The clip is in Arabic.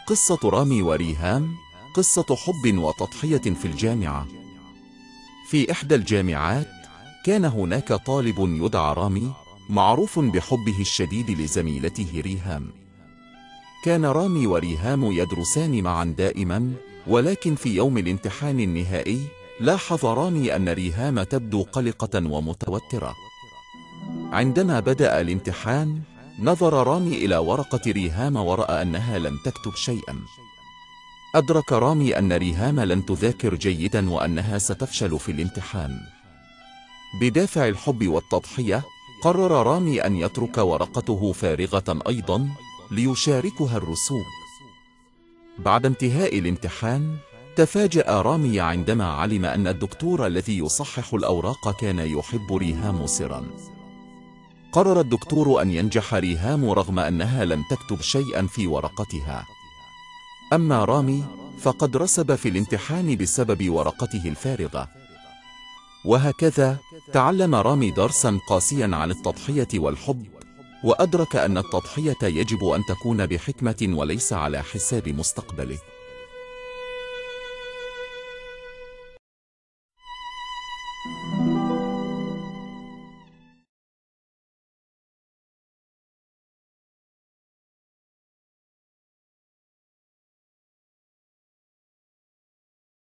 قصة رامي وريهام، قصة حب وتضحية في الجامعة. في إحدى الجامعات كان هناك طالب يدعى رامي، معروف بحبه الشديد لزميلته ريهام. كان رامي وريهام يدرسان معا دائما، ولكن في يوم الامتحان النهائي لاحظ رامي أن ريهام تبدو قلقة ومتوترة. عندما بدأ الامتحان نظر رامي إلى ورقة ريهام ورأى أنها لم تكتب شيئا. أدرك رامي أن ريهام لن تذاكر جيدا وأنها ستفشل في الامتحان. بدافع الحب والتضحية قرر رامي أن يترك ورقته فارغة أيضا ليشاركها الرسوب. بعد انتهاء الامتحان تفاجأ رامي عندما علم أن الدكتور الذي يصحح الأوراق كان يحب ريهام سرا. قرر الدكتور أن ينجح ريهام رغم أنها لم تكتب شيئا في ورقتها. أما رامي فقد رسب في الامتحان بسبب ورقته الفارغة. وهكذا تعلم رامي درسا قاسيا عن التضحية والحب، وأدرك أن التضحية يجب أن تكون بحكمة وليس على حساب مستقبله.